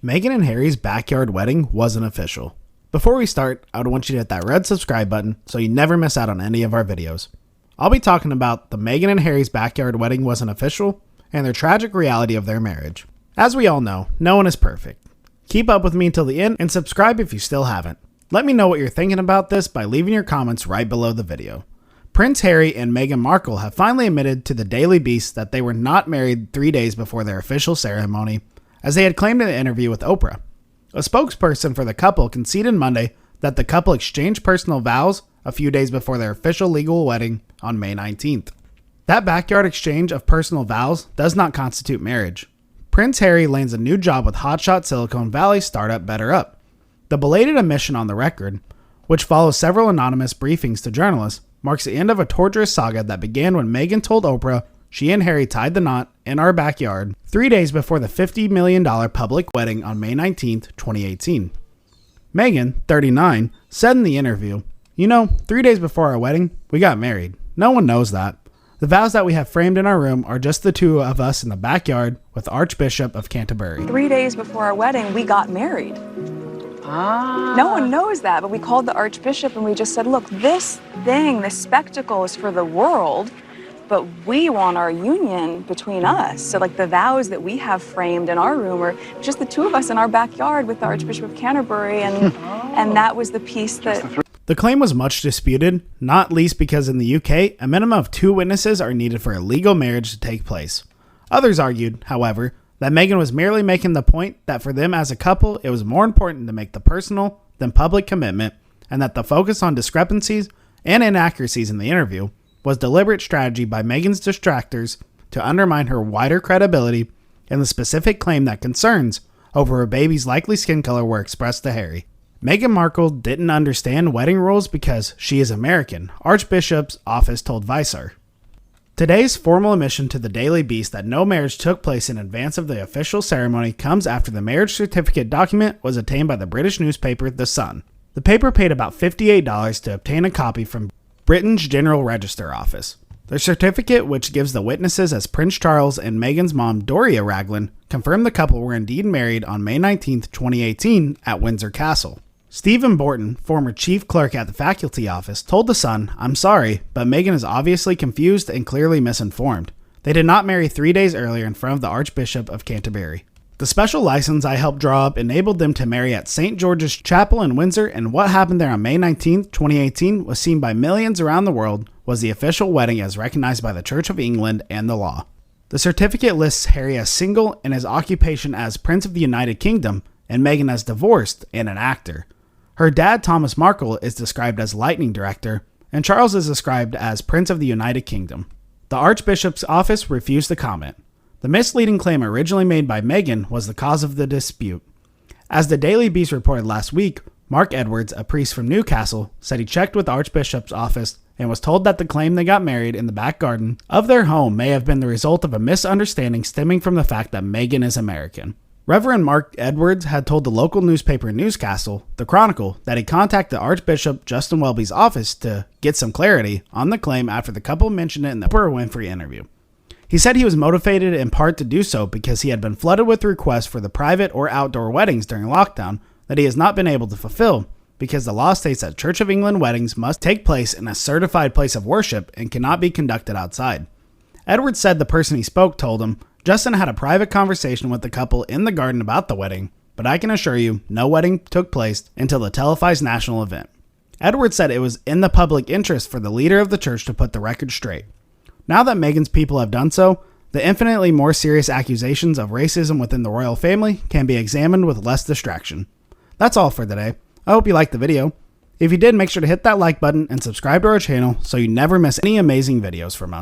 Meghan and Harry's backyard wedding wasn't official. Before we start, I would want you to hit that red subscribe button so you never miss out on any of our videos. I'll be talking about the Meghan and Harry's backyard wedding wasn't official and the tragic reality of their marriage. As we all know, no one is perfect. Keep up with me until the end and subscribe if you still haven't. Let me know what you're thinking about this by leaving your comments right below the video. Prince Harry and Meghan Markle have finally admitted to the Daily Beast that they were not married 3 days before their official ceremony, as they had claimed in an interview with Oprah. A spokesperson for the couple conceded Monday that the couple exchanged personal vows a few days before their official legal wedding on May 19th. That backyard exchange of personal vows does not constitute marriage. Prince Harry lands a new job with hotshot Silicon Valley startup BetterUp. The belated admission on the record, which follows several anonymous briefings to journalists, marks the end of a torturous saga that began when Meghan told Oprah she and Harry tied the knot in our backyard 3 days before the $50 million public wedding on May 19, 2018. Meghan, 39, said in the interview, "You know, 3 days before our wedding, we got married. No one knows that. The vows that we have framed in our room are just the two of us in the backyard with Archbishop of Canterbury." 3 days before our wedding, we got married. No one knows that, but we called the Archbishop and we just said, look, this spectacle is for the world, but we want our union between us. So like the vows that we have framed in our room are just the two of us in our backyard with the Archbishop of Canterbury, and that was the piece that... The claim was much disputed, not least because in the UK, a minimum of 2 witnesses are needed for a legal marriage to take place. Others argued, however, that Meghan was merely making the point that for them as a couple, it was more important to make the personal than public commitment, and that the focus on discrepancies and inaccuracies in the interview was deliberate strategy by Meghan's detractors to undermine her wider credibility and the specific claim that concerns over her baby's likely skin color were expressed to Harry. Meghan Markle didn't understand wedding rules because she is American, Archbishop's office told Vicer. Today's formal admission to the Daily Beast that no marriage took place in advance of the official ceremony comes after the marriage certificate document was obtained by the British newspaper The Sun. The paper paid about $58 to obtain a copy from Britain's General Register Office. The certificate, which gives the witnesses as Prince Charles and Meghan's mom Doria Ragland, confirmed the couple were indeed married on May 19, 2018 at Windsor Castle. Stephen Borton, former chief clerk at the faculty office, told The Sun, "I'm sorry, but Meghan is obviously confused and clearly misinformed. They did not marry 3 days earlier in front of the Archbishop of Canterbury. The special license I helped draw up enabled them to marry at St. George's Chapel in Windsor, and what happened there on May 19, 2018 was seen by millions around the world was the official wedding as recognized by the Church of England and the law." The certificate lists Harry as single and his occupation as Prince of the United Kingdom, and Meghan as divorced and an actor. Her dad, Thomas Markle, is described as Lightning Director, and Charles is described as Prince of the United Kingdom. The Archbishop's office refused to comment. The misleading claim originally made by Meghan was the cause of the dispute. As the Daily Beast reported last week, Mark Edwards, a priest from Newcastle, said he checked with the Archbishop's office and was told that the claim they got married in the back garden of their home may have been the result of a misunderstanding stemming from the fact that Meghan is American. Reverend Mark Edwards had told the local newspaper in Newcastle, The Chronicle, that he contacted Archbishop Justin Welby's office to get some clarity on the claim after the couple mentioned it in the Oprah Winfrey interview. He said he was motivated in part to do so because he had been flooded with requests for the private or outdoor weddings during lockdown that he has not been able to fulfill because the law states that Church of England weddings must take place in a certified place of worship and cannot be conducted outside. Edwards said the person he spoke told him, "Justin had a private conversation with the couple in the garden about the wedding, but I can assure you no wedding took place until the televised national event." Edwards said it was in the public interest for the leader of the church to put the record straight. Now that Meghan's people have done so, the infinitely more serious accusations of racism within the royal family can be examined with less distraction. That's all for today. I hope you liked the video. If you did, make sure to hit that like button and subscribe to our channel so you never miss any amazing videos from us.